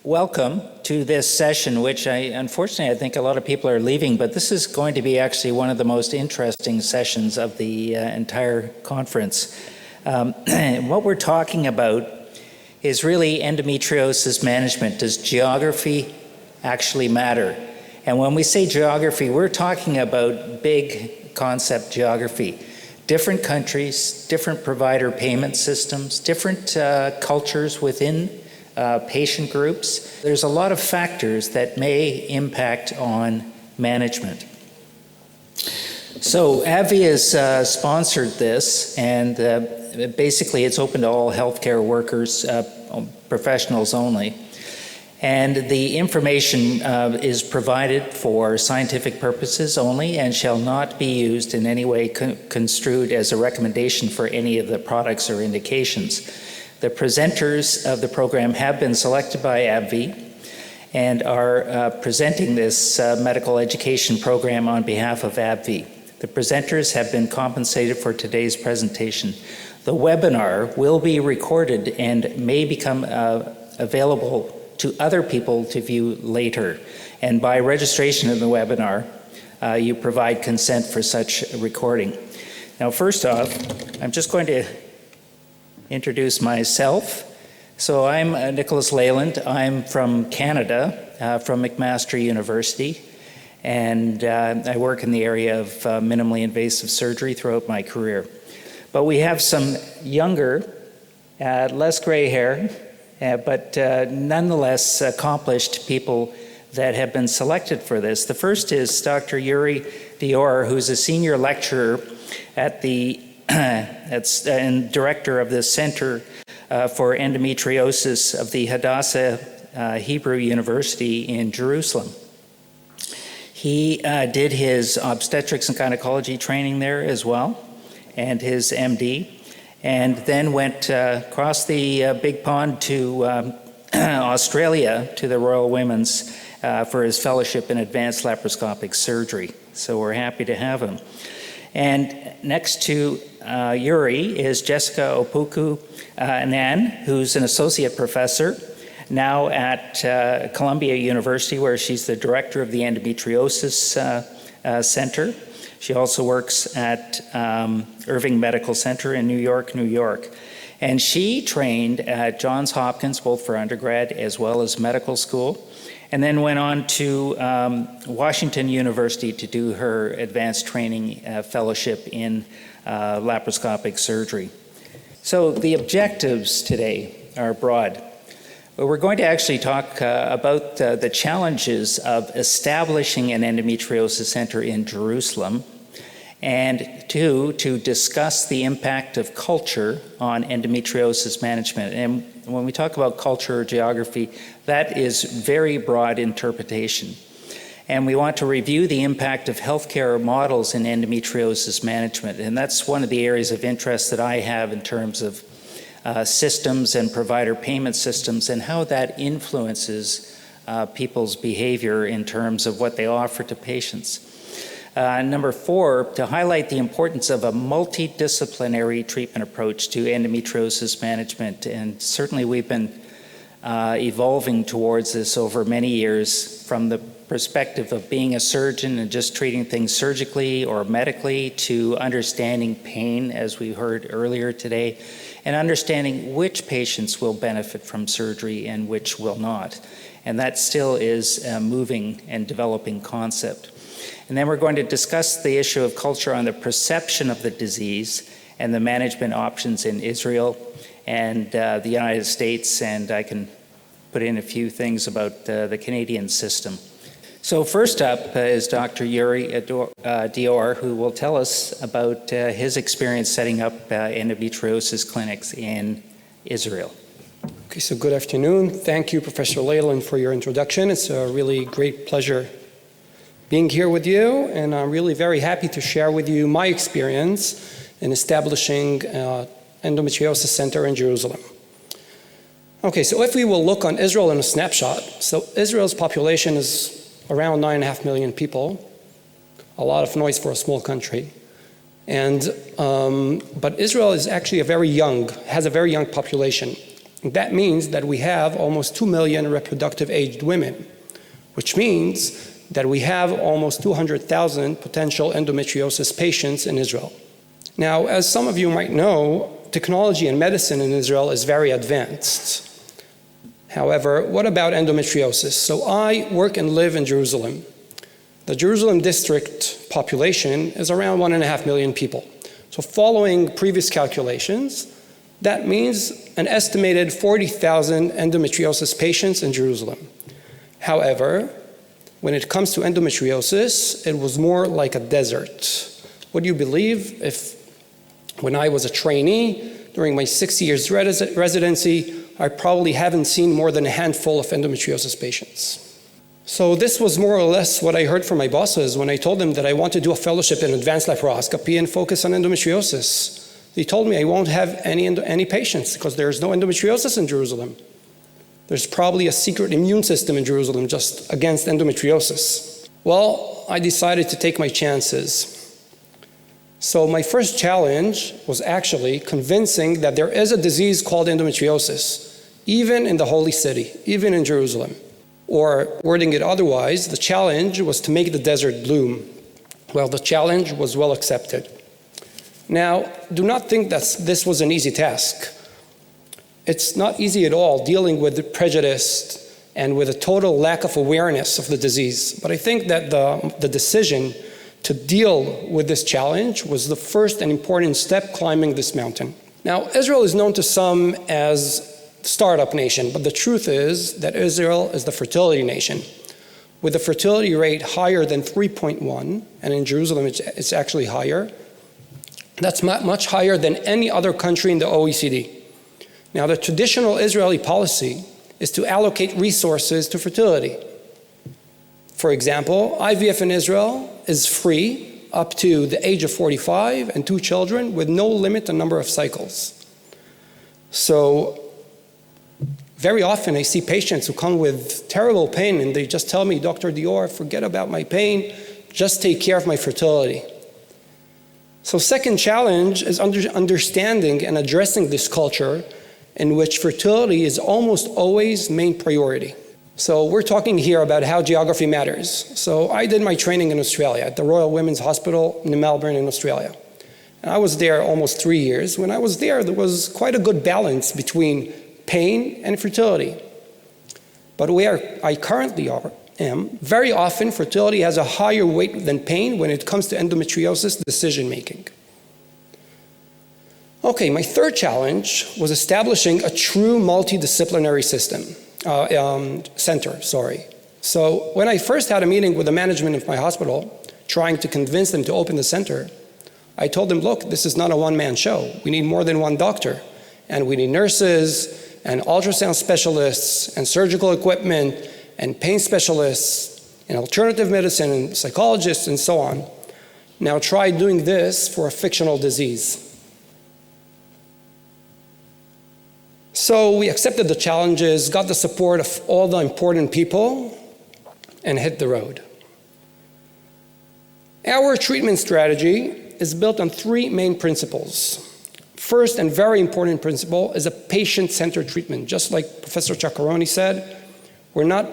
Welcome to this session, which unfortunately I think a lot of people are leaving, but this is going to be actually one of the most interesting sessions of the entire conference. What we're talking about is really endometriosis management. Does geography actually matter? And when we say geography, we're talking about big concept geography. Different countries, different provider payment systems, different cultures within patient groups. There's a lot of factors that may impact on management. So ABBVIE has sponsored this, and basically it's open to all healthcare workers, professionals only. And the information is provided for scientific purposes only and shall not be used in any way construed as a recommendation for any of the products or indications. The presenters of the program have been selected by ABBVIE and are presenting this medical education program on behalf of ABBVIE. The presenters have been compensated for today's presentation. The webinar will be recorded and may become available to other people to view later. And by registration in the webinar, you provide consent for such recording. Now, first off, I'm just going to introduce myself. So I'm Nicholas Leyland. I'm from Canada, from McMaster University, and I work in the area of minimally invasive surgery throughout my career. But we have some younger, less gray hair, but nonetheless accomplished people that have been selected for this. The first is Dr. Yuri Dior, who's a senior lecturer at the and director of the Center for Endometriosis of the Hadassah Hebrew University in Jerusalem. He did his obstetrics and gynecology training there as well, and his MD, and then went across the big pond to Australia to the Royal Women's for his fellowship in advanced laparoscopic surgery. So we're happy to have him. And next to Yuri is Jessica Opoku Anan, who's an associate professor now at Columbia University, where she's the director of the Endometriosis Center. She also works at Irving Medical Center in New York, New York. And she trained at Johns Hopkins, both for undergrad as well as medical school, and then went on to Washington University to do her advanced training fellowship in laparoscopic surgery. So the objectives today are broad. But we're going to actually talk about the challenges of establishing an endometriosis center in Jerusalem, and two, to discuss the impact of culture on endometriosis management. And when we talk about culture or geography, that is very broad interpretation. And we want to review the impact of healthcare models in endometriosis management. And that's one of the areas of interest that I have in terms of systems and provider payment systems and how that influences people's behavior in terms of what they offer to patients. Number four, to highlight the importance of a multidisciplinary treatment approach to endometriosis management. And certainly we've been evolving towards this over many years from the perspective of being a surgeon and just treating things surgically or medically to understanding pain, as we heard earlier today, and understanding which patients will benefit from surgery and which will not. And that still is a moving and developing concept. And then we're going to discuss the issue of culture on the perception of the disease and the management options in Israel and the United States, and I can put in a few things about the Canadian system. So first up is Dr. Yuri Dior, who will tell us about his experience setting up endometriosis clinics in Israel. Okay, so good afternoon. Thank you, Professor Leyland, for your introduction. It's a really great pleasure being here with you, and I'm really very happy to share with you my experience in establishing endometriosis center in Jerusalem. Okay, so if we will look on Israel in a snapshot, so Israel's population is around 9.5 million people, a lot of noise for a small country. And, but Israel is actually has a very young population. That means that we have almost 2 million reproductive aged women, which means that we have almost 200,000 potential endometriosis patients in Israel. Now, as some of you might know, technology and medicine in Israel is very advanced. However, what about endometriosis? So I work and live in Jerusalem. The Jerusalem district population is around 1.5 million people. So following previous calculations, that means an estimated 40,000 endometriosis patients in Jerusalem. However, when it comes to endometriosis, it was more like a desert. Would you believe if when I was a trainee, during my 6 years residency, I probably haven't seen more than a handful of endometriosis patients. So this was more or less what I heard from my bosses when I told them that I want to do a fellowship in advanced laparoscopy and focus on endometriosis. They told me I won't have any patients because there's no endometriosis in Jerusalem. There's probably a secret immune system in Jerusalem just against endometriosis. Well, I decided to take my chances. So my first challenge was actually convincing that there is a disease called endometriosis, even in the holy city, even in Jerusalem. Or wording it otherwise, the challenge was to make the desert bloom. Well, the challenge was well accepted. Now, do not think that this was an easy task. It's not easy at all dealing with the prejudice and with a total lack of awareness of the disease. But I think that the decision to deal with this challenge was the first and important step climbing this mountain. Now, Israel is known to some as startup nation, but the truth is that Israel is the fertility nation, with a fertility rate higher than 3.1, and in Jerusalem it's actually higher. That's much higher than any other country in the OECD. Now, the traditional Israeli policy is to allocate resources to fertility. For example, IVF in Israel is free up to the age of 45 and 2 children with no limit on number of cycles. So very often I see patients who come with terrible pain and they just tell me, Dr. Dior, forget about my pain, just take care of my fertility. So second challenge is understanding and addressing this culture in which fertility is almost always main priority. So we're talking here about how geography matters. So I did my training in Australia at the Royal Women's Hospital in Melbourne in Australia. And I was there almost 3 years. When I was there was quite a good balance between pain and fertility. But where I currently am, very often fertility has a higher weight than pain when it comes to endometriosis decision making. Okay, my third challenge was establishing a true multidisciplinary center. So when I first had a meeting with the management of my hospital, trying to convince them to open the center, I told them, look, this is not a one-man show. We need more than one doctor, and we need nurses and ultrasound specialists and surgical equipment and pain specialists and alternative medicine and psychologists and so on. Now try doing this for a fictional disease. So we accepted the challenges, got the support of all the important people, and hit the road. Our treatment strategy is built on 3 main principles. First and very important principle is a patient-centered treatment. Just like Professor Czaccaroni said, we're not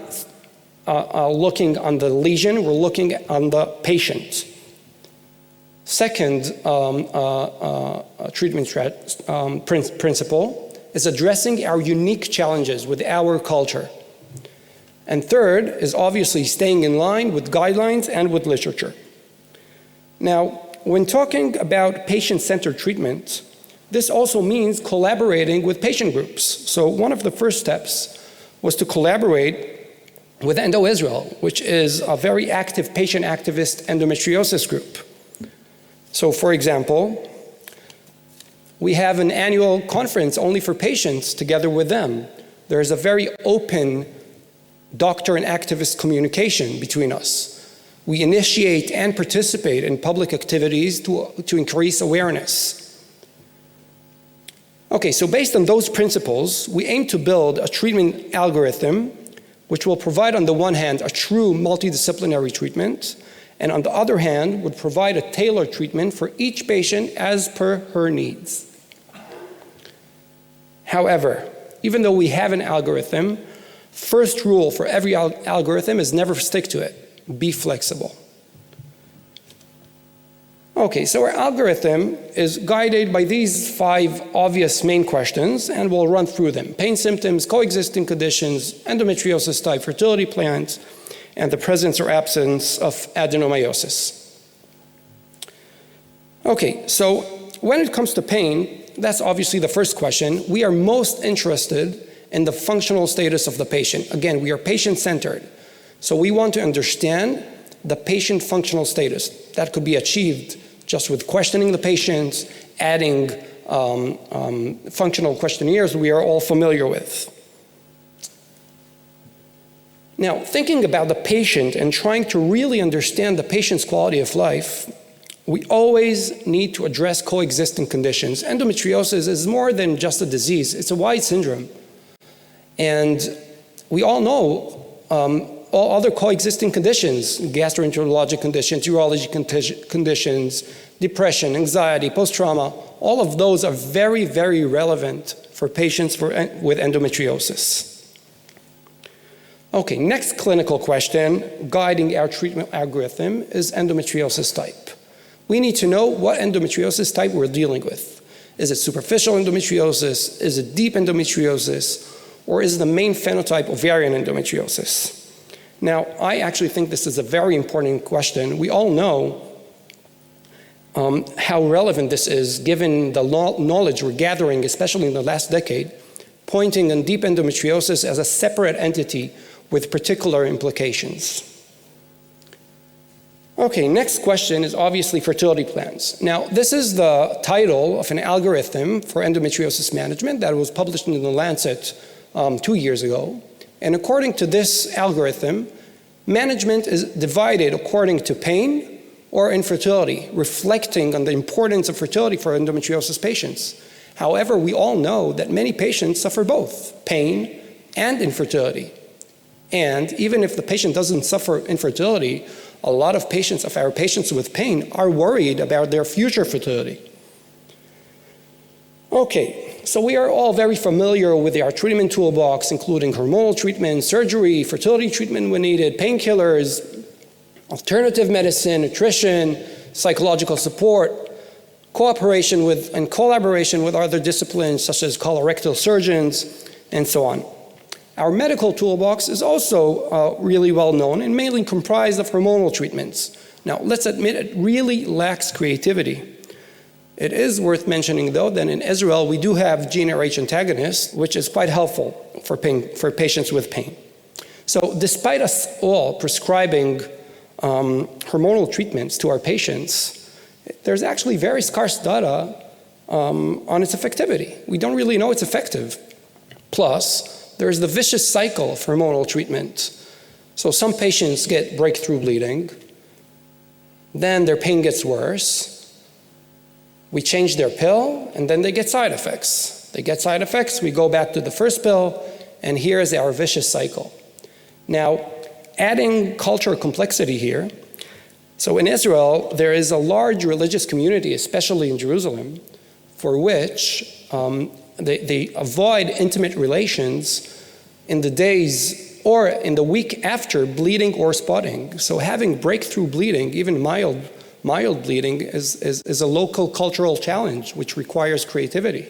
looking on the lesion, we're looking on the patient. Second treatment principle is addressing our unique challenges with our culture. And third is obviously staying in line with guidelines and with literature. Now, when talking about patient-centered treatment, this also means collaborating with patient groups. So one of the first steps was to collaborate with Endo Israel, which is a very active patient activist endometriosis group. So for example, we have an annual conference only for patients together with them. There is a very open doctor and activist communication between us. We initiate and participate in public activities to increase awareness. Okay, so based on those principles, we aim to build a treatment algorithm which will provide, on the one hand, a true multidisciplinary treatment, and on the other hand, would provide a tailored treatment for each patient as per her needs. However, Even though we have an algorithm, first rule for every algorithm is never stick to it. Be flexible. Okay, so our algorithm is guided by these 5 obvious main questions, and we'll run through them. Pain symptoms, coexisting conditions, endometriosis type, fertility plans, and the presence or absence of adenomyosis. Okay, so when it comes to pain, that's obviously the first question. We are most interested in the functional status of the patient. Again, we are patient-centered. So we want to understand the patient functional status. That could be achieved just with questioning the patients, adding functional questionnaires we are all familiar with. Now, thinking about the patient and trying to really understand the patient's quality of life, we always need to address coexisting conditions. Endometriosis is more than just a disease. It's a wide syndrome. And we all know all other coexisting conditions, gastroenterologic conditions, urologic conditions, depression, anxiety, post-trauma, all of those are very, very relevant for patients with endometriosis. Okay, next clinical question guiding our treatment algorithm is endometriosis type. We need to know what endometriosis type we're dealing with. Is it superficial endometriosis? Is it deep endometriosis? Or is the main phenotype ovarian endometriosis? Now, I actually think this is a very important question. We all know how relevant this is given the knowledge we're gathering, especially in the last decade, pointing on deep endometriosis as a separate entity with particular implications. Okay, next question is obviously fertility plans. Now, this is the title of an algorithm for endometriosis management that was published in The Lancet 2 years ago. And according to this algorithm, management is divided according to pain or infertility, reflecting on the importance of fertility for endometriosis patients. However, we all know that many patients suffer both pain and infertility. And even if the patient doesn't suffer infertility, a lot of our patients with pain are worried about their future fertility. Okay, so we are all very familiar with our treatment toolbox, including hormonal treatment, surgery, fertility treatment when needed, painkillers, alternative medicine, nutrition, psychological support, cooperation with and collaboration with other disciplines such as colorectal surgeons, and so on. Our medical toolbox is also really well known and mainly comprised of hormonal treatments. Now, let's admit it really lacks creativity. It is worth mentioning, though, that in Israel we do have GnRH antagonists, which is quite helpful for patients with pain. So despite us all prescribing hormonal treatments to our patients, there's actually very scarce data on its effectivity. We don't really know it's effective. Plus, there's the vicious cycle of hormonal treatment. So some patients get breakthrough bleeding, then their pain gets worse, we change their pill, and then they get side effects. They get side effects, we go back to the first pill, and here's our vicious cycle. Now, adding cultural complexity here, so in Israel, there is a large religious community, especially in Jerusalem, for which they avoid intimate relations in the days or in the week after bleeding or spotting. So having breakthrough bleeding, even mild bleeding, is a local cultural challenge which requires creativity.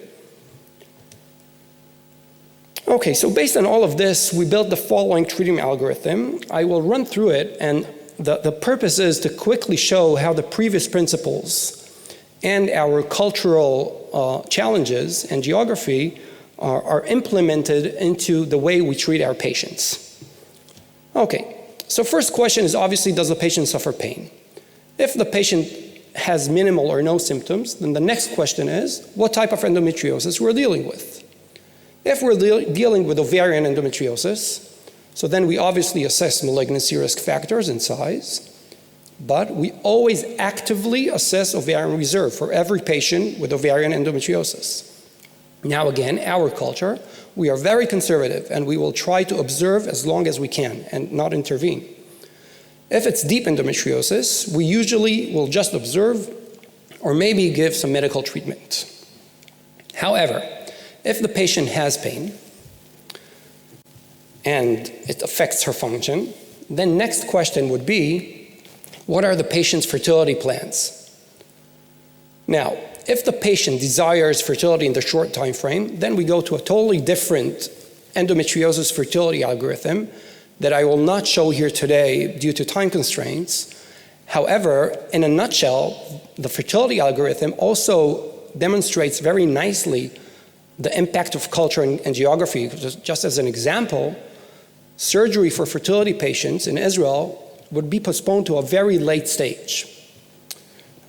Okay, so based on all of this, we built the following treatment algorithm. I will run through it, and the purpose is to quickly show how the previous principles and our cultural challenges and geography are implemented into the way we treat our patients. Okay, so first question is obviously, does the patient suffer pain? If the patient has minimal or no symptoms, then the next question is, what type of endometriosis we're dealing with? If we're dealing with ovarian endometriosis, so then we obviously assess malignancy risk factors and size, but we always actively assess ovarian reserve for every patient with ovarian endometriosis. Now again, our culture, we are very conservative and we will try to observe as long as we can and not intervene. If it's deep endometriosis, we usually will just observe or maybe give some medical treatment. However, if the patient has pain and it affects her function, then next question would be, what are the patient's fertility plans? Now, if the patient desires fertility in the short time frame, then we go to a totally different endometriosis fertility algorithm that I will not show here today due to time constraints. However, in a nutshell, the fertility algorithm also demonstrates very nicely the impact of culture and geography. Just as an example, surgery for fertility patients in Israel would be postponed to a very late stage.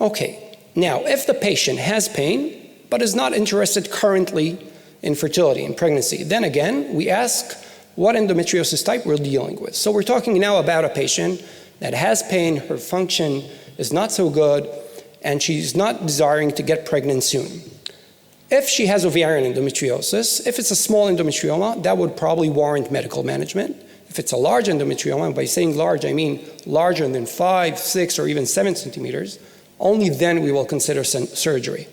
Okay, now if the patient has pain but is not interested currently in fertility, in pregnancy, then again, we ask what endometriosis type we're dealing with. So we're talking now about a patient that has pain, her function is not so good, and she's not desiring to get pregnant soon. If she has ovarian endometriosis, if it's a small endometrioma, that would probably warrant medical management. If it's a large endometrioma, and by saying large, I mean larger than 5, 6, or even 7 centimeters, only then we will consider surgery.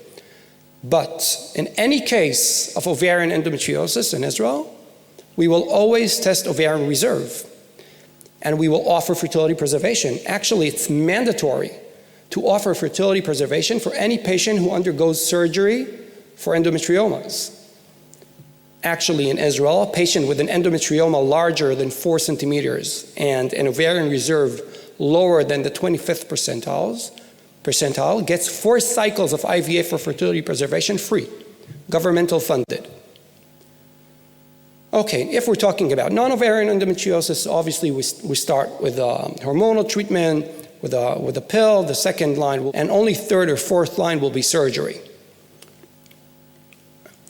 But in any case of ovarian endometriosis in Israel, we will always test ovarian reserve, and we will offer fertility preservation. Actually, it's mandatory to offer fertility preservation for any patient who undergoes surgery for endometriomas. Actually, in Israel, a patient with an endometrioma larger than 4 centimeters and an ovarian reserve lower than the 25th percentile gets 4 cycles of IVF for fertility preservation free, governmental funded. Okay, if we're talking about non-ovarian endometriosis, obviously we start with hormonal treatment, with a pill. The second line, and only third or fourth line will be surgery.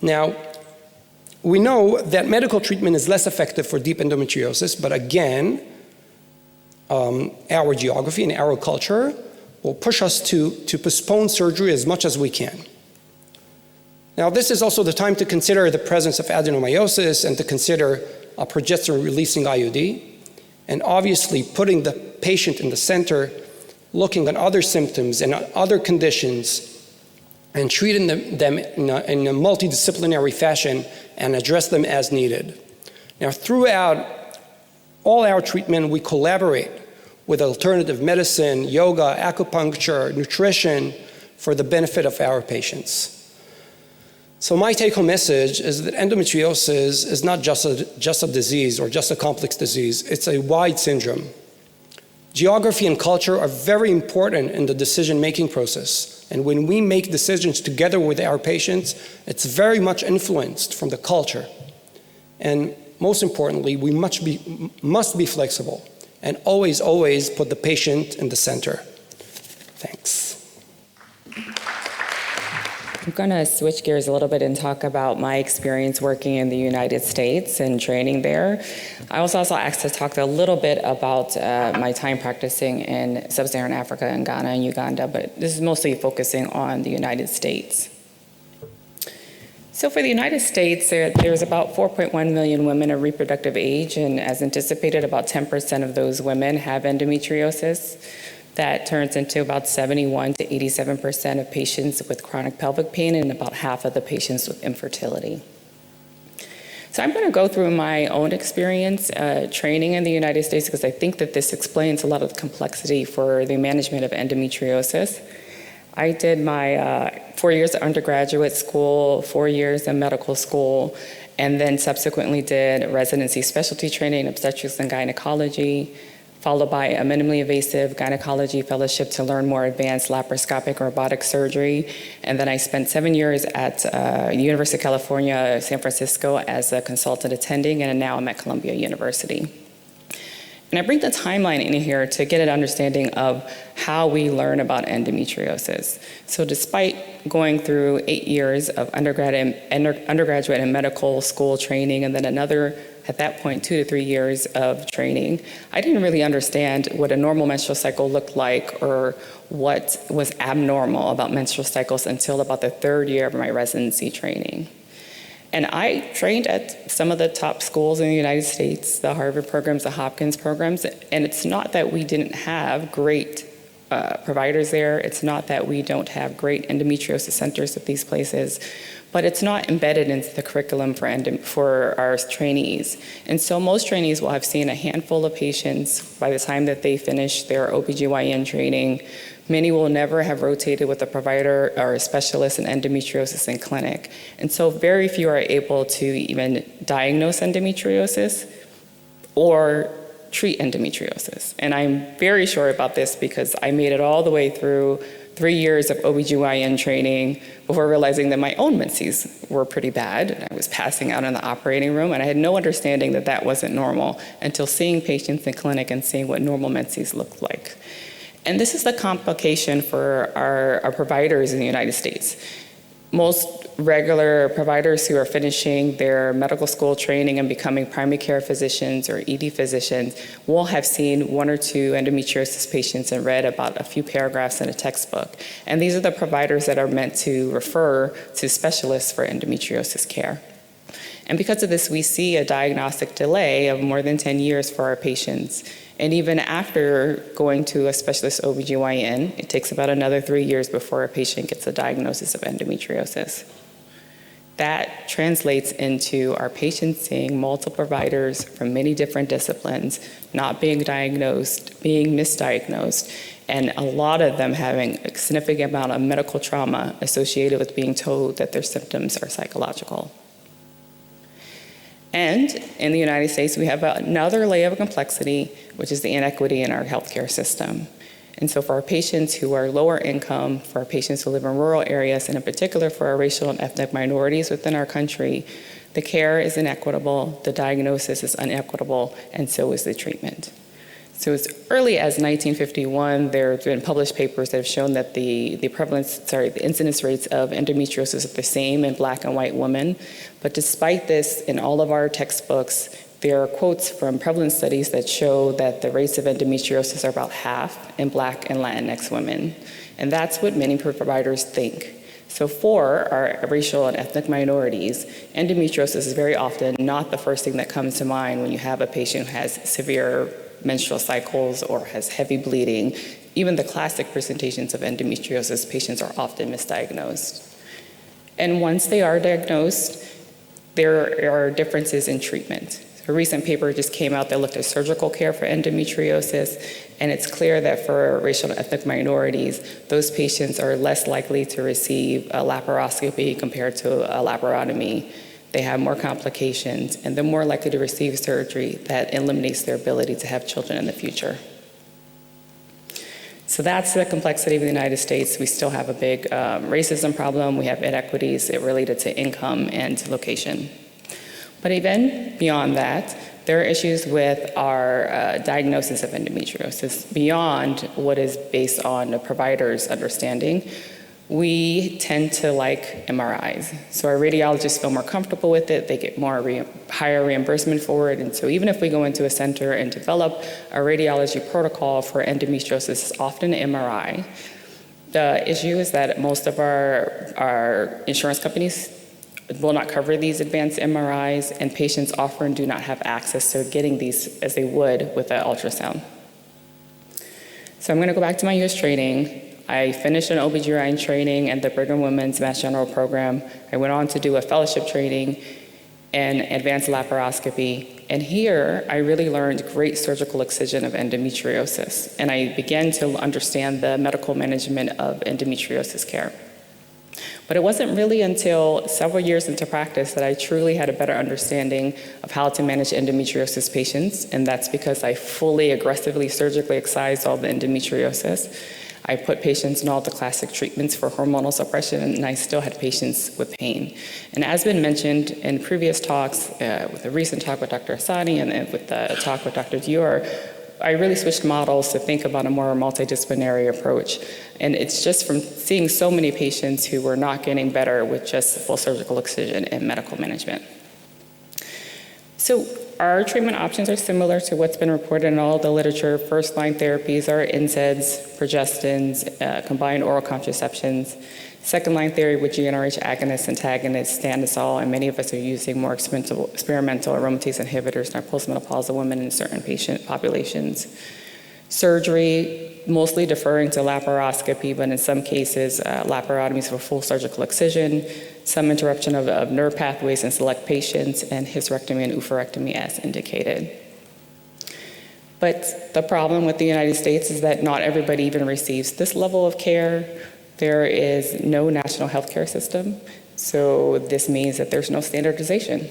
Now, we know that medical treatment is less effective for deep endometriosis, but again, our geography and our culture will push us to postpone surgery as much as we can. Now, this is also the time to consider the presence of adenomyosis and to consider a progesterone-releasing IUD, and obviously putting the patient in the center, looking at other symptoms and other conditions, and treating them in a multidisciplinary fashion and address them as needed. Now, throughout all our treatment, we collaborate with alternative medicine, yoga, acupuncture, nutrition for the benefit of our patients. So my take-home message is that endometriosis is not just a disease or just a complex disease, it's a wide syndrome. Geography and culture are very important in the decision-making process. And when we make decisions together with our patients, it's very much influenced from the culture. And most importantly, we must be flexible and always, always put the patient in the center. Thanks. I'm going to switch gears a little bit and talk about my experience working in the United States and training there. I was also asked to talk a little bit about my time practicing in Sub-Saharan Africa and Ghana and Uganda, but this is mostly focusing on the United States. So for the United States, there's about 4.1 million women of reproductive age, and as anticipated, about 10% of those women have endometriosis. That turns into about 71 to 87% of patients with chronic pelvic pain and about half of the patients with infertility. So I'm going to go through my own experience training in the United States because I think that this explains a lot of the complexity for the management of endometriosis. I did my 4 years of undergraduate school, 4 years in medical school, and then subsequently did residency specialty training in obstetrics and gynecology, followed by a minimally invasive gynecology fellowship to learn more advanced laparoscopic robotic surgery. And then I spent 7 years at University of California, San Francisco as a consultant attending, and now I'm at Columbia University. And I bring the timeline in here to get an understanding of how we learn about endometriosis. So despite going through 8 years of undergraduate and medical school training, and then another, at that point, 2 to 3 years of training, I didn't really understand what a normal menstrual cycle looked like or what was abnormal about menstrual cycles until about the 3rd year of my residency training. And I trained at some of the top schools in the United States, the Harvard programs, the Hopkins programs, and it's not that we didn't have great providers there. It's not that we don't have great endometriosis centers at these places, but it's not embedded into the curriculum for our trainees. And so most trainees will have seen a handful of patients by the time that they finish their OBGYN training. Many will never have rotated with a provider or a specialist in endometriosis in clinic. And so very few are able to even diagnose endometriosis or treat endometriosis. And I'm very sure about this because I made it all the way through 3 years of OBGYN training before realizing that my own menses were pretty bad. And I was passing out in the operating room, and I had no understanding that that wasn't normal until seeing patients in clinic and seeing what normal menses looked like. And this is the complication for our providers in the United States. Most regular providers who are finishing their medical school training and becoming primary care physicians or ED physicians will have seen 1 or 2 endometriosis patients and read about a few paragraphs in a textbook. And these are the providers that are meant to refer to specialists for endometriosis care. And because of this, we see a diagnostic delay of more than 10 years for our patients. And even after going to a specialist OBGYN, it takes about another 3 years before a patient gets a diagnosis of endometriosis. That translates into our patients seeing multiple providers from many different disciplines, not being diagnosed, being misdiagnosed, and a lot of them having a significant amount of medical trauma associated with being told that their symptoms are psychological. And in the United States, we have another layer of complexity, which is the inequity in our healthcare system. And so for our patients who are lower income, for our patients who live in rural areas, and in particular for our racial and ethnic minorities within our country, the care is inequitable, the diagnosis is inequitable, and so is the treatment. So as early as 1951, there have been published papers that have shown that the incidence rates of endometriosis are the same in Black and white women. But despite this, in all of our textbooks, there are quotes from prevalence studies that show that the rates of endometriosis are about half in Black and Latinx women. And that's what many providers think. So for our racial and ethnic minorities, endometriosis is very often not the first thing that comes to mind when you have a patient who has severe menstrual cycles or has heavy bleeding. Even the classic presentations of endometriosis, patients are often misdiagnosed. And once they are diagnosed, there are differences in treatment. A recent paper just came out that looked at surgical care for endometriosis, and it's clear that for racial and ethnic minorities, those patients are less likely to receive a laparoscopy compared to a laparotomy. They have more complications, and they're more likely to receive surgery that eliminates their ability to have children in the future. So that's the complexity of the United States. We still have a big racism problem. We have inequities related to income and location. But even beyond that, there are issues with our diagnosis of endometriosis beyond what is based on a provider's understanding. We tend to like MRIs. So our radiologists feel more comfortable with it. They get higher reimbursement for it. And so even if we go into a center and develop a radiology protocol for endometriosis, it's often an MRI. The issue is that most of our insurance companies will not cover these advanced MRIs, and patients often do not have access to getting these as they would with an ultrasound. So I'm going to go back to my US training. I finished an OBGYN training and the Brigham Women's Mass General program. I went on to do a fellowship training in advanced laparoscopy. And here, I really learned great surgical excision of endometriosis. And I began to understand the medical management of endometriosis care. But it wasn't really until several years into practice that I truly had a better understanding of how to manage endometriosis patients. And that's because I fully, aggressively, surgically excised all the endometriosis. I put patients in all the classic treatments for hormonal suppression, and I still had patients with pain. And as been mentioned in previous talks, with the recent talk with Dr. Asani and with the talk with Dr. Dior, I really switched models to think about a more multidisciplinary approach. And it's just from seeing so many patients who were not getting better with just full surgical excision and medical management. So our treatment options are similar to what's been reported in all the literature. First-line therapies are NSAIDs, progestins, combined oral contraceptions. Second-line therapy with GnRH agonists, antagonists, stanozol, and many of us are using more experimental aromatase inhibitors in our postmenopausal women in certain patient populations. Surgery, mostly deferring to laparoscopy, but in some cases, laparotomies for full surgical excision, some interruption of nerve pathways in select patients, and hysterectomy and oophorectomy as indicated. But the problem with the United States is that not everybody even receives this level of care. There is no national healthcare system, so this means that there's no standardization.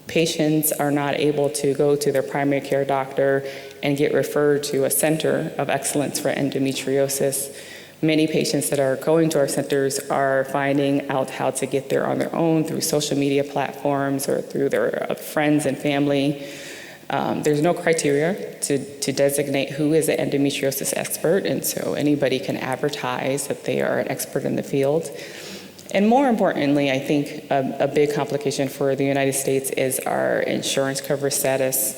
Patients are not able to go to their primary care doctor and get referred to a center of excellence for endometriosis. Many patients that are going to our centers are finding out how to get there on their own through social media platforms or through their friends and family. There's no criteria to designate who is an endometriosis expert, and so anybody can advertise that they are an expert in the field. And more importantly, I think a big complication for the United States is our insurance coverage status.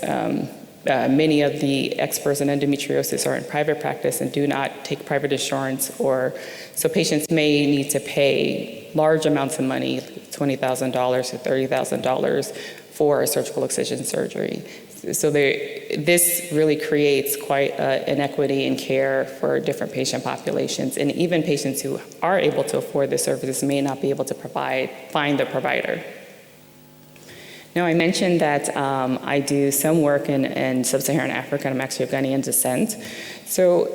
Many of the experts in endometriosis are in private practice and do not take private insurance, so patients may need to pay large amounts of money, $20,000 to $30,000 for a surgical excision surgery. So this really creates quite inequity in care for different patient populations, and even patients who are able to afford the services may not be able to find the provider. Now, I mentioned that I do some work in sub-Saharan Africa, and I'm actually of Ghanaian descent. So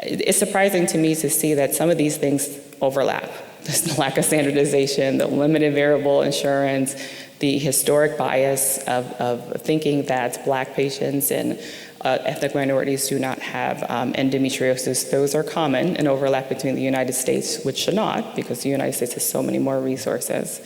it's surprising to me to see that some of these things overlap. There's the lack of standardization, the limited variable insurance, the historic bias of thinking that Black patients and ethnic minorities do not have endometriosis. Those are common and overlap between the United States, which should not, because the United States has so many more resources.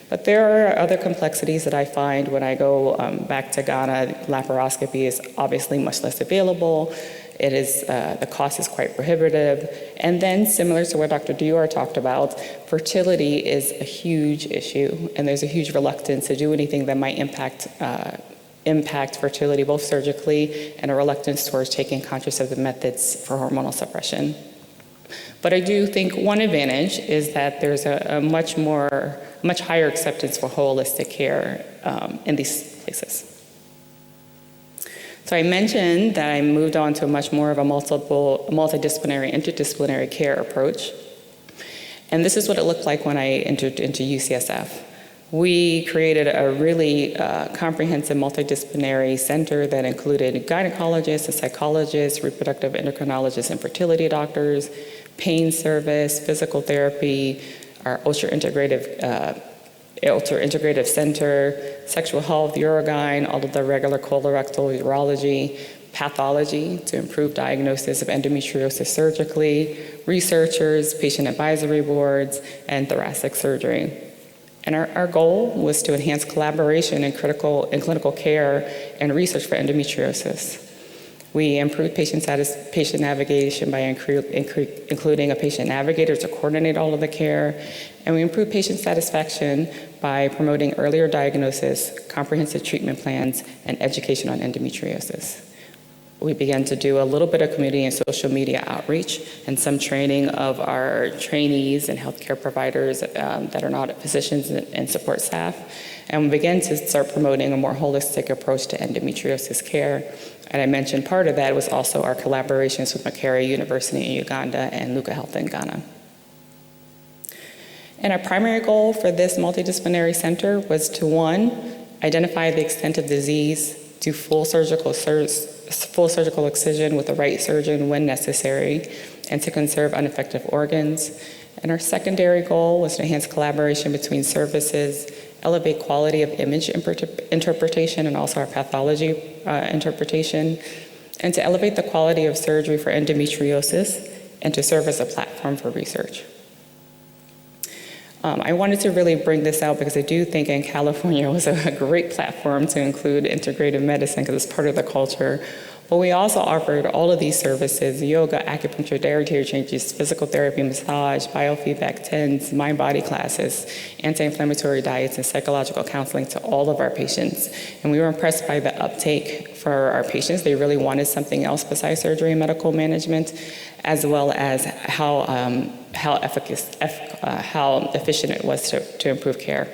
But there are other complexities that I find when I go back to Ghana. Laparoscopy is obviously much less available. It is, the cost is quite prohibitive. And then, similar to what Dr. Dior talked about, fertility is a huge issue, and there's a huge reluctance to do anything that might impact fertility, both surgically, and a reluctance towards taking contraceptive methods for hormonal suppression. But I do think one advantage is that there's a much higher acceptance for holistic care in these places. So I mentioned that I moved on to a much more of a multidisciplinary, interdisciplinary care approach. And this is what it looked like when I entered into UCSF. We created a really comprehensive multidisciplinary center that included gynecologists, a psychologist, reproductive endocrinologists, and fertility doctors, pain service, physical therapy, our ultra-integrative center, sexual health, urogyne, all of the regular colorectal urology, pathology to improve diagnosis of endometriosis surgically, researchers, patient advisory boards, and thoracic surgery. And our goal was to enhance collaboration in clinical care and research for endometriosis. We improved patient navigation by including a patient navigator to coordinate all of the care, and we improved patient satisfaction by promoting earlier diagnosis, comprehensive treatment plans, and education on endometriosis. We began to do a little bit of community and social media outreach and some training of our trainees and healthcare providers that are not physicians and support staff. And we began to start promoting a more holistic approach to endometriosis care. And I mentioned part of that was also our collaborations with Makerere University in Uganda and Luca Health in Ghana. And our primary goal for this multidisciplinary center was to, one, identify the extent of disease, do full surgical excision with the right surgeon when necessary, and to conserve ineffective organs. And our secondary goal was to enhance collaboration between services, elevate quality of image interpretation and also our pathology interpretation, and to elevate the quality of surgery for endometriosis and to serve as a platform for research. I wanted to really bring this out because I do think in California it was a great platform to include integrative medicine because it's part of the culture. But we also offered all of these services: yoga, acupuncture, dietary changes, physical therapy, massage, biofeedback tents, mind-body classes, anti-inflammatory diets, and psychological counseling to all of our patients. And we were impressed by the uptake for our patients. They really wanted something else besides surgery and medical management, as well as how efficient it was to improve care.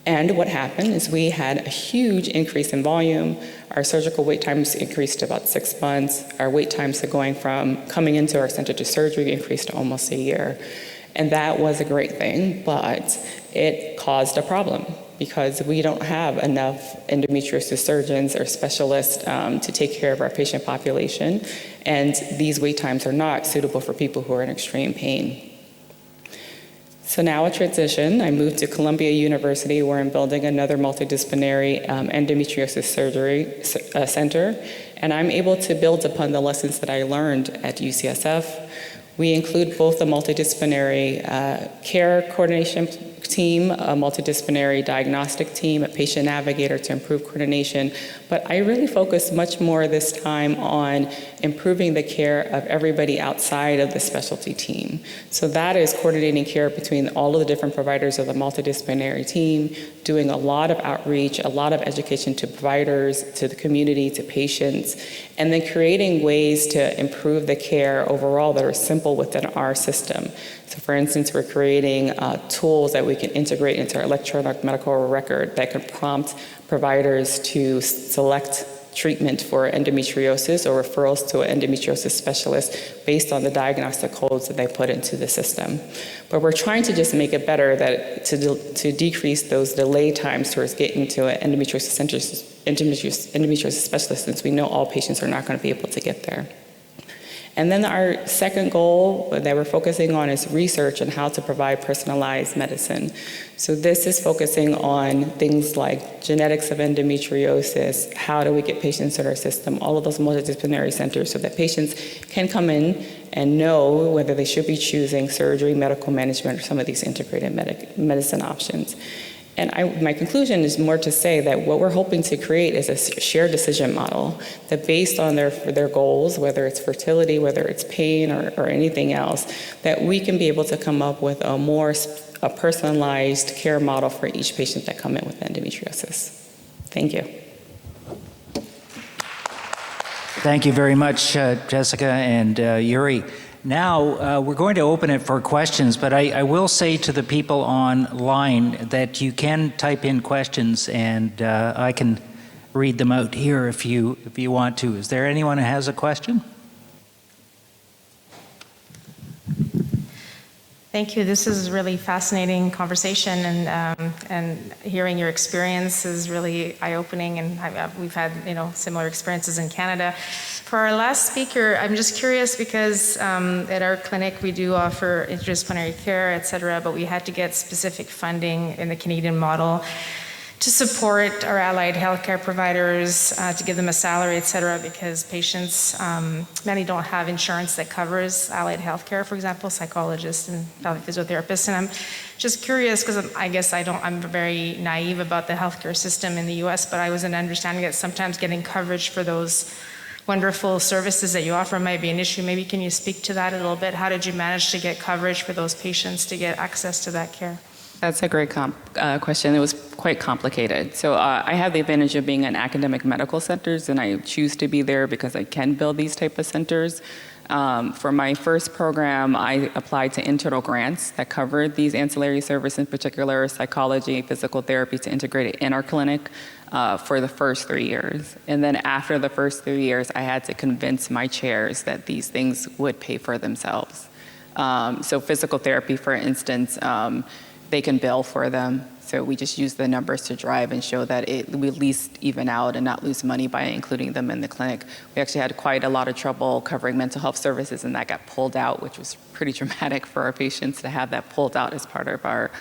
And what happened is we had a huge increase in volume. Our surgical wait times increased to about 6 months. Our wait times to going from coming into our center to surgery increased to almost a year. And that was a great thing, but it caused a problem because we don't have enough endometriosis surgeons or specialists to take care of our patient population. And these wait times are not suitable for people who are in extreme pain. So now a transition. I moved to Columbia University, where I'm building another multidisciplinary endometriosis surgery center, and I'm able to build upon the lessons that I learned at UCSF. We include both a multidisciplinary care coordination team, a multidisciplinary diagnostic team, a patient navigator to improve coordination, but I really focus much more this time on improving the care of everybody outside of the specialty team. So that is coordinating care between all of the different providers of the multidisciplinary team, doing a lot of outreach, a lot of education to providers, to the community, to patients, and then creating ways to improve the care overall that are simple within our system. So for instance, we're creating tools that we can integrate into our electronic medical record that can prompt providers to select treatment for endometriosis or referrals to an endometriosis specialist based on the diagnostic codes that they put into the system. But we're trying to just make it better that to decrease those delay times towards getting to an endometriosis specialist, since we know all patients are not going to be able to get there. And then our second goal that we're focusing on is research on how to provide personalized medicine. So this is focusing on things like genetics of endometriosis, how do we get patients in our system, all of those multidisciplinary centers so that patients can come in and know whether they should be choosing surgery, medical management, or some of these integrated medicine options. And my conclusion is more to say that what we're hoping to create is a shared decision model that based on their goals, whether it's fertility, whether it's pain or anything else, that we can be able to come up with a personalized care model for each patient that come in with endometriosis. Thank you. Thank you very much, Jessica and Yuri. Now, we're going to open it for questions, but I will say to the people online that you can type in questions and I can read them out here if you want to. Is there anyone who has a question? Thank you. This is a really fascinating conversation, and hearing your experience is really eye-opening. And we've had similar experiences in Canada. For our last speaker, I'm just curious because at our clinic we do offer interdisciplinary care, et cetera, but we had to get specific funding in the Canadian model to support our allied healthcare providers, to give them a salary, et cetera, because patients, many don't have insurance that covers allied healthcare, for example, psychologists and physiotherapists. And I'm just curious, because I guess I'm very naive about the healthcare system in the US, but I was in understanding that sometimes getting coverage for those wonderful services that you offer might be an issue. Maybe can you speak to that a little bit? How did you manage to get coverage for those patients to get access to that care? That's a great question. It was quite complicated. So I have the advantage of being in academic medical centers, and I choose to be there because I can build these type of centers. For my first program, I applied to internal grants that covered these ancillary services, in particular psychology, physical therapy, to integrate it in our clinic for the first 3 years. And then after the first 3 years, I had to convince my chairs that these things would pay for themselves. So physical therapy, for instance, they can bill for them. So we just use the numbers to drive and show that we at least even out and not lose money by including them in the clinic. We actually had quite a lot of trouble covering mental health services, and that got pulled out, which was pretty traumatic for our patients to have that pulled out as part of our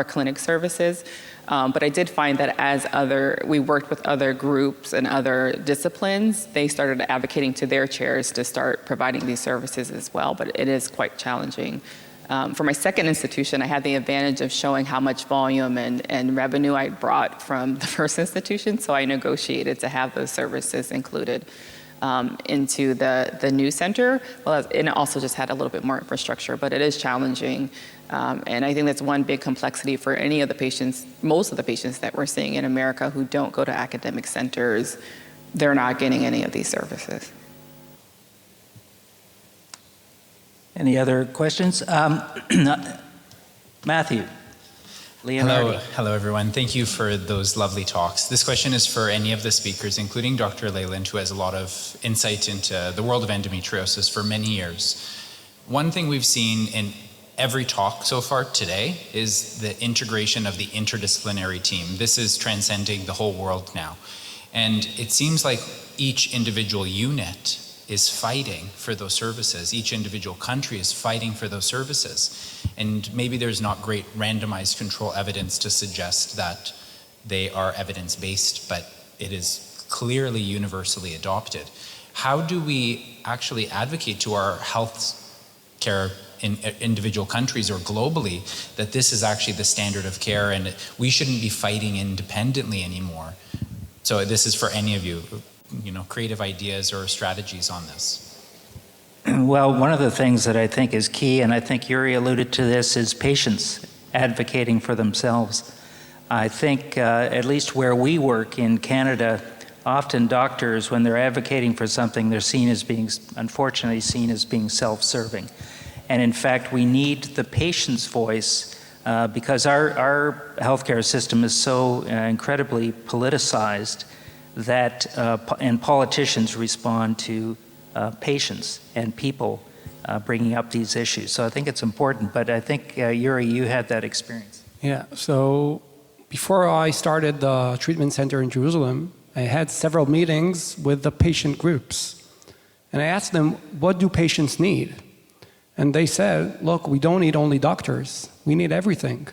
clinic services. But I did find that as we worked with other groups and other disciplines, they started advocating to their chairs to start providing these services as well, but it is quite challenging. For my second institution, I had the advantage of showing how much volume and revenue I brought from the first institution, so I negotiated to have those services included into the new center. Well, and it also just had a little bit more infrastructure, but it is challenging. And I think that's one big complexity for any of the patients, most of the patients that we're seeing in America who don't go to academic centers. They're not getting any of these services. Any other questions? Matthew. Leonardi. Hello everyone. Thank you for those lovely talks. This question is for any of the speakers, including Dr. Leyland, who has a lot of insight into the world of endometriosis for many years. One thing we've seen in every talk so far today is the integration of the interdisciplinary team. This is transcending the whole world now. And it seems like each individual unit is fighting for those services. Each individual country is fighting for those services. And maybe there's not great randomized control evidence to suggest that they are evidence-based, but it is clearly universally adopted. How do we actually advocate to our health care in individual countries or globally that this is actually the standard of care and we shouldn't be fighting independently anymore? So this is for any of you, creative ideas or strategies on this. Well, one of the things that I think is key, and I think Yuri alluded to this, is patients advocating for themselves. I think, at least where we work in Canada, often doctors, when they're advocating for something, they're unfortunately seen as being self-serving. And in fact, we need the patient's voice because our healthcare system is so incredibly politicized that, and politicians respond to patients and people bringing up these issues. So I think it's important, but I think, Yuri, you had that experience. Yeah, so before I started the treatment center in Jerusalem, I had several meetings with the patient groups. And I asked them, what do patients need? And they said, look, we don't need only doctors, we need everything.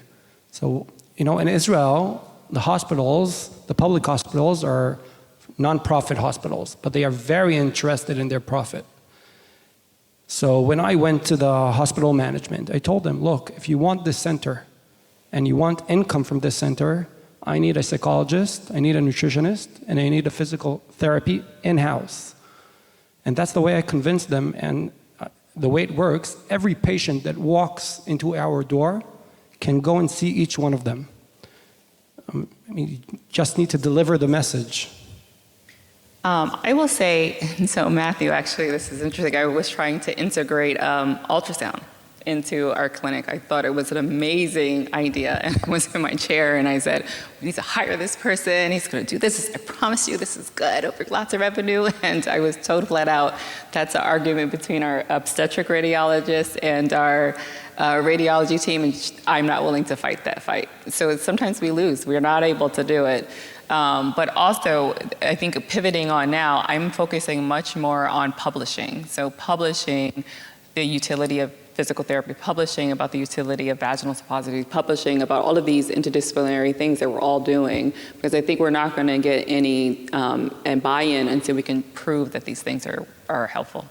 So, in Israel, the hospitals, the public hospitals are non-profit hospitals, but they are very interested in their profit. So when I went to the hospital management, I told them, look, if you want this center and you want income from this center, I need a psychologist, I need a nutritionist, and I need a physical therapy in-house. And that's the way I convinced them, and the way it works, every patient that walks into our door can go and see each one of them. You just need to deliver the message. I will say, so Matthew, actually, this is interesting. I was trying to integrate ultrasound into our clinic. I thought it was an amazing idea, and I was in my chair, and I said, we need to hire this person. He's going to do this. I promise you, this is good. It'll bring lots of revenue. And I was told flat out, that's an argument between our obstetric radiologist and our radiology team, and I'm not willing to fight that fight. So sometimes we lose. We're not able to do it. But also, I think pivoting on now, I'm focusing much more on publishing. So publishing the utility of physical therapy, publishing about the utility of vaginal suppositories, publishing about all of these interdisciplinary things that we're all doing, because I think we're not going to get any buy-in until we can prove that these things are helpful.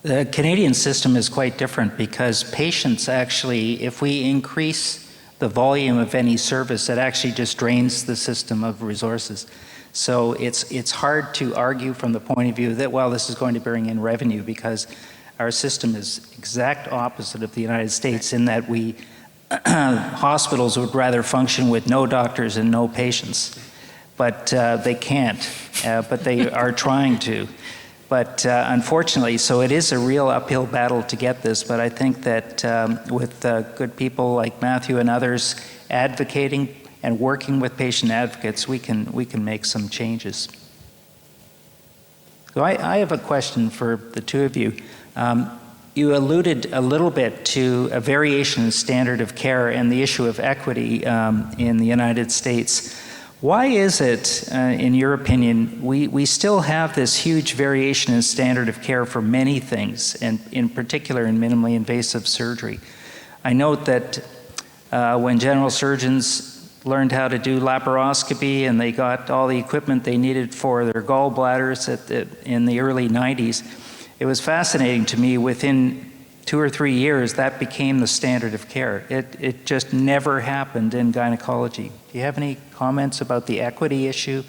The Canadian system is quite different because patients actually, if we increase the volume of any service, it actually just drains the system of resources. So it's hard to argue from the point of view that, well, this is going to bring in revenue, because our system is exact opposite of the United States in that we hospitals would rather function with no doctors and no patients, but they can't, but they are trying to. But unfortunately, so it is a real uphill battle to get this, but I think that with good people like Matthew and others advocating and working with patient advocates, we can make some changes. So I have a question for the two of you. You alluded a little bit to a variation in standard of care and the issue of equity in the United States. Why is it, in your opinion, we still have this huge variation in standard of care for many things, and in particular in minimally invasive surgery? I note that when general surgeons learned how to do laparoscopy and they got all the equipment they needed for their gallbladders in the early 90s, it was fascinating to me. Within 2 or 3 years, that became the standard of care. It just never happened in gynecology. Do you have any comments about the equity issue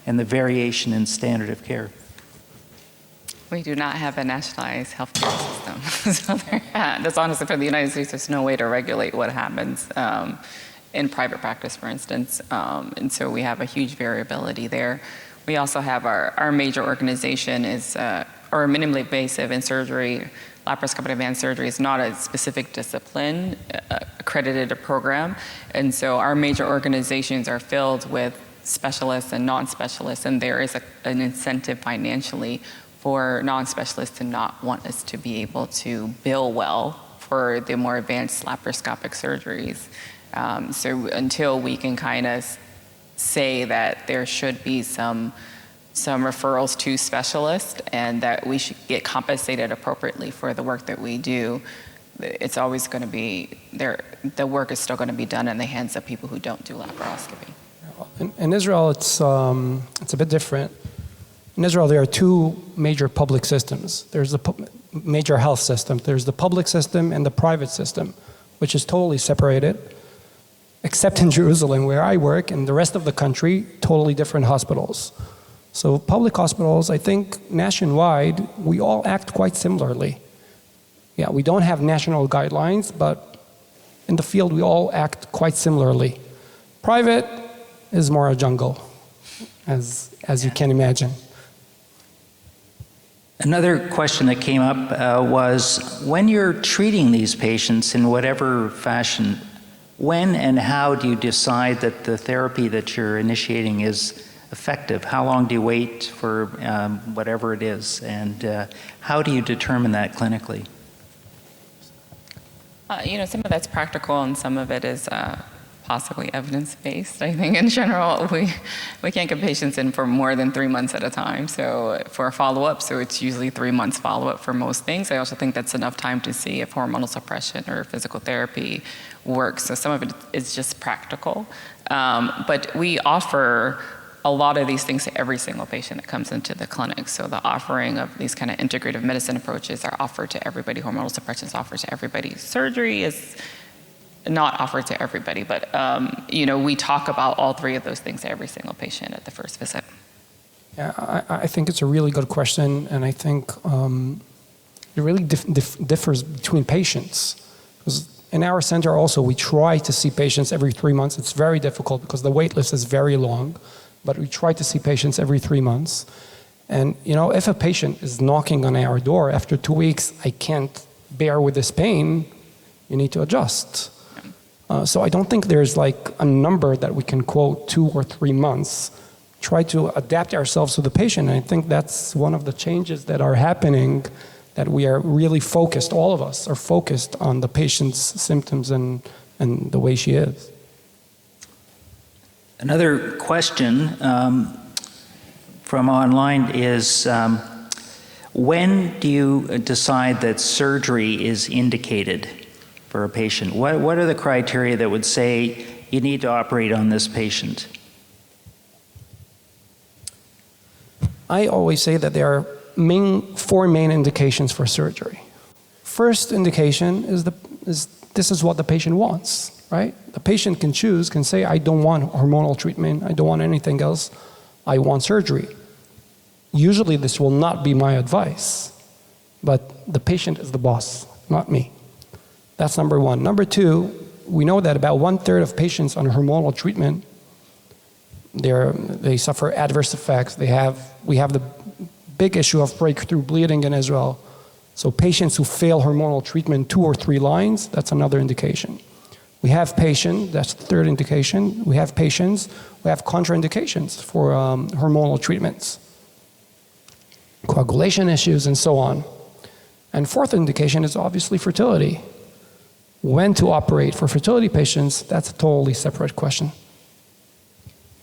and the variation in standard of care? We do not have a nationalized healthcare system. So that's honestly, for the United States, there's no way to regulate what happens in private practice, for instance. And so we have a huge variability there. We also have our major organization is, or minimally invasive in surgery, laparoscopic advanced surgery is not a specific discipline, accredited a program. And so our major organizations are filled with specialists and non-specialists, and there is an incentive financially for non-specialists to not want us to be able to bill well for the more advanced laparoscopic surgeries. So until we can kind of say that there should be some referrals to specialists and that we should get compensated appropriately for the work that we do, it's always going to be there. The work is still going to be done in the hands of people who don't do laparoscopy. In Israel, it's a bit different. In Israel, there are two major public systems. There's the major health system. There's the public system and the private system, which is totally separated, except in Jerusalem, where I work, and the rest of the country, totally different hospitals. So public hospitals, I think nationwide, we all act quite similarly. Yeah, we don't have national guidelines, but in the field, we all act quite similarly. Private is more a jungle, as you can imagine. Another question that came up was, when you're treating these patients in whatever fashion, when and how do you decide that the therapy that you're initiating is effective? How long do you wait for whatever it is? And how do you determine that clinically? Some of that's practical and some of it is possibly evidence-based. I think in general, we can't get patients in for more than 3 months at a time. So for a follow-up, so it's usually 3 months follow-up for most things. I also think that's enough time to see if hormonal suppression or physical therapy works. So some of it is just practical. But we offer a lot of these things to every single patient that comes into the clinic. So the offering of these kind of integrative medicine approaches are offered to everybody. Hormonal suppression is offered to everybody. Surgery is not offered to everybody, but we talk about all three of those things to every single patient at the first visit. Yeah, I think it's a really good question, and I think it really differs between patients. Because in our center also, we try to see patients every 3 months. It's very difficult because the wait list is very long, but we try to see patients every 3 months. And if a patient is knocking on our door after 2 weeks, I can't bear with this pain, you need to adjust. So I don't think there's like a number that we can quote 2 or 3 months. Try to adapt ourselves to the patient. And I think that's one of the changes that are happening, that we are really focused, all of us are focused on the patient's symptoms and the way she is. Another question from online is, when do you decide that surgery is indicated for a patient? What are the criteria that would say you need to operate on this patient? I always say that there are 4 main indications for surgery. First indication is this is what the patient wants, right? The patient can choose, can say, I don't want hormonal treatment, I don't want anything else, I want surgery. Usually this will not be my advice, but the patient is the boss, not me. That's number 1. Number 2, we know that about 1/3 of patients on hormonal treatment, they suffer adverse effects. We have the big issue of breakthrough bleeding in Israel. So patients who fail hormonal treatment 2 or 3 lines, that's another indication. We have patients, that's the 3rd indication. We have patients who have contraindications for hormonal treatments, coagulation issues, and so on. And 4th indication is obviously fertility. When to operate for fertility patients, that's a totally separate question.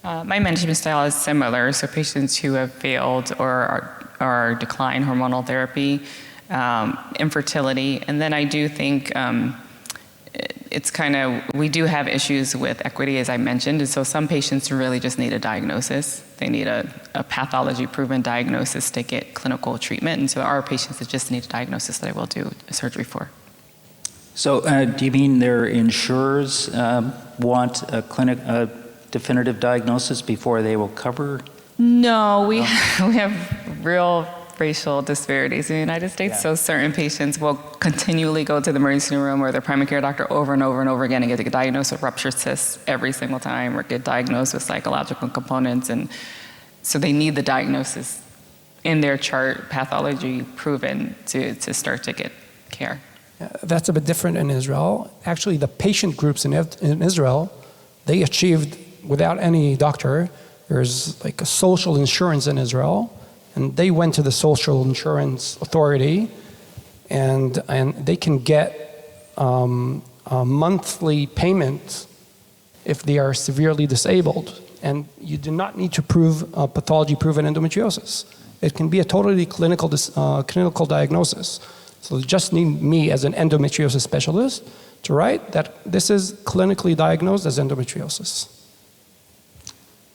My management style is similar. So patients who have failed or declined hormonal therapy, infertility, and then I do think it's we do have issues with equity, as I mentioned, and so some patients really just need a diagnosis. They need a pathology-proven diagnosis to get clinical treatment, and so there are patients that just need a diagnosis that I will do a surgery for. So do you mean their insurers want a definitive diagnosis before they will cover? No, we have real racial disparities in the United States. Yeah. So certain patients will continually go to the emergency room or their primary care doctor over and over and over again and get diagnosed with ruptured cysts every single time, or get diagnosed with psychological components. And so they need the diagnosis in their chart, pathology proven, to start to get care. That's a bit different in Israel. Actually, the patient groups in Israel, they achieved, without any doctor, there's like a social insurance in Israel, and they went to the social insurance authority, and they can get a monthly payment if they are severely disabled. And you do not need to prove pathology-proven endometriosis. It can be a totally clinical diagnosis. So you just need me as an endometriosis specialist to write that this is clinically diagnosed as endometriosis.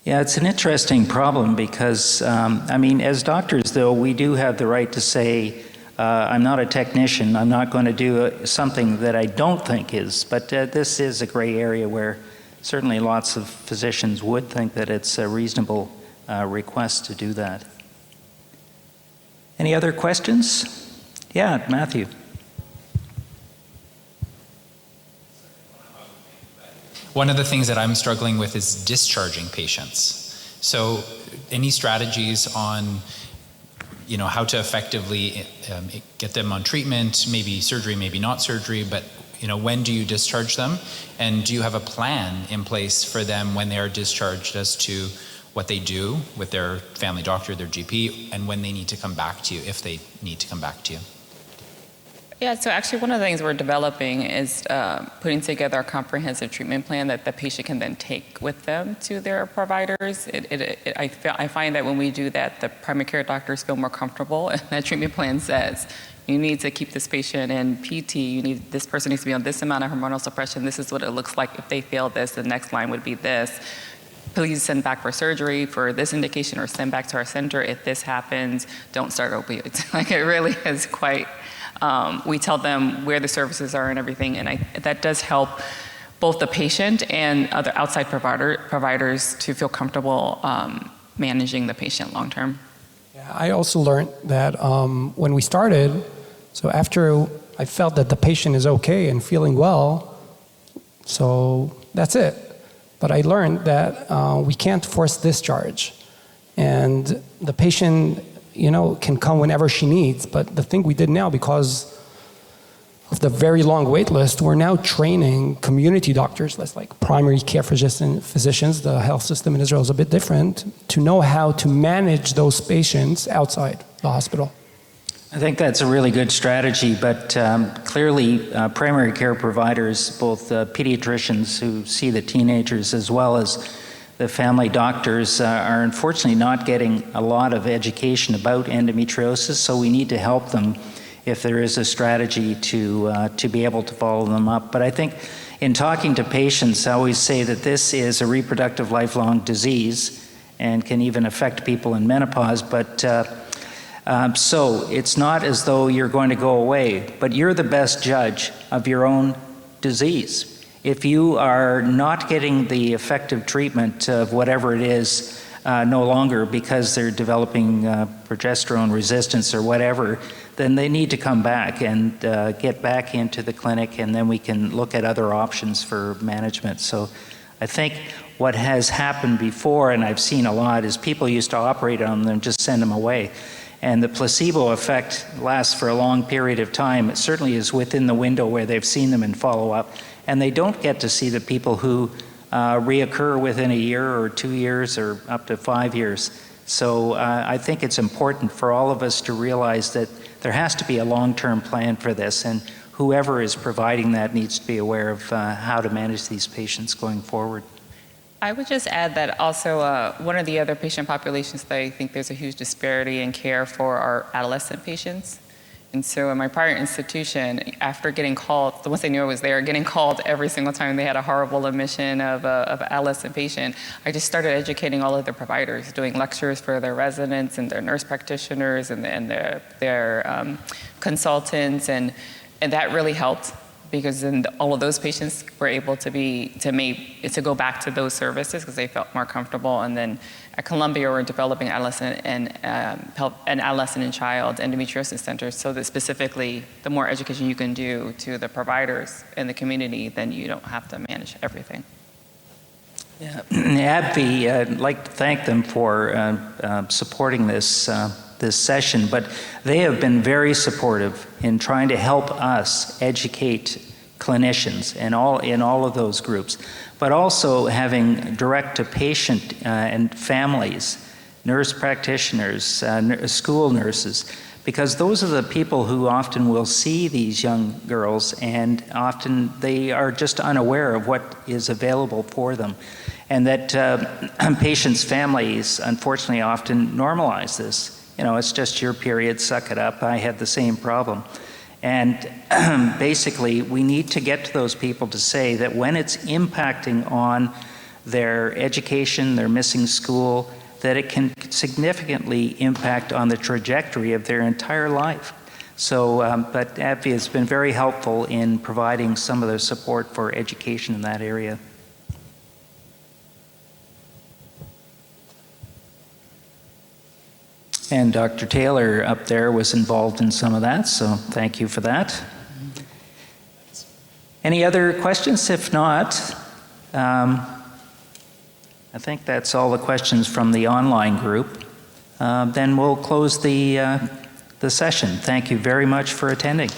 Yeah, it's an interesting problem because, I mean, as doctors, though, we do have the right to say, I'm not a technician, I'm not going to do something that I don't think is, but this is a gray area where certainly lots of physicians would think that it's a reasonable request to do that. Any other questions? Yeah, Matthew. One of the things that I'm struggling with is discharging patients. So any strategies on how to effectively get them on treatment, maybe surgery, maybe not surgery, but when do you discharge them? And do you have a plan in place for them when they are discharged as to what they do with their family doctor, their GP, and when they need to come back to you, if they need to come back to you? Yeah, so actually one of the things we're developing is putting together a comprehensive treatment plan that the patient can then take with them to their providers. I find that when we do that, the primary care doctors feel more comfortable, and that treatment plan says, you need to keep this patient in PT, this person needs to be on this amount of hormonal suppression, this is what it looks like if they fail this, the next line would be this. Please send back for surgery for this indication or send back to our center if this happens, don't start opioids. Like it really is quite... we tell them where the services are and everything, and that does help both the patient and other outside providers to feel comfortable managing the patient long term. Yeah, I also learned that when we started, so after I felt that the patient is okay and feeling well, so that's it. But I learned that we can't force discharge, and the patient can come whenever she needs. But the thing we did now, because of the very long wait list, we're now training community doctors, that's like primary care physicians, the health system in Israel is a bit different, to know how to manage those patients outside the hospital. I think that's a really good strategy, but clearly primary care providers, both pediatricians who see the teenagers as well as the family doctors are unfortunately not getting a lot of education about endometriosis, so we need to help them if there is a strategy to be able to follow them up. But I think in talking to patients, I always say that this is a reproductive lifelong disease and can even affect people in menopause, but so it's not as though you're going to go away, but you're the best judge of your own disease. If you are not getting the effective treatment of whatever it is no longer because they're developing progesterone resistance or whatever, then they need to come back and get back into the clinic, and then we can look at other options for management. So I think what has happened before, and I've seen a lot, is people used to operate on them, just send them away. And the placebo effect lasts for a long period of time. It certainly is within the window where they've seen them and follow up. And they don't get to see the people who reoccur within a year or 2 years or up to 5 years. So I think it's important for all of us to realize that there has to be a long-term plan for this, and whoever is providing that needs to be aware of how to manage these patients going forward. I would just add that also one of the other patient populations that I think there's a huge disparity in care for are adolescent patients. And so in my prior institution, after getting called, the ones they knew I was there, getting called every single time they had a horrible admission of an adolescent patient, I just started educating all of their providers, doing lectures for their residents and their nurse practitioners and their consultants, and that really helped, because then all of those patients were able to go back to those services because they felt more comfortable. And then at Columbia, we're developing adolescent and child endometriosis centers, so that specifically the more education you can do to the providers in the community, then you don't have to manage everything. Yeah. ABBVIE, I'd like to thank them for supporting this this session, but they have been very supportive in trying to help us educate clinicians in all of those groups, but also having direct-to-patient and families, nurse practitioners, school nurses, because those are the people who often will see these young girls, and often they are just unaware of what is available for them. And that patients' families, unfortunately, often normalize this. You know, it's just your period, suck it up. I had the same problem. And basically, we need to get to those people to say that when it's impacting on their education, their missing school, that it can significantly impact on the trajectory of their entire life. So, but ABBVIE has been very helpful in providing some of the support for education in that area. And Dr. Taylor up there was involved in some of that, so thank you for that. Any other questions? If not, I think that's all the questions from the online group. Then we'll close the session. Thank you very much for attending.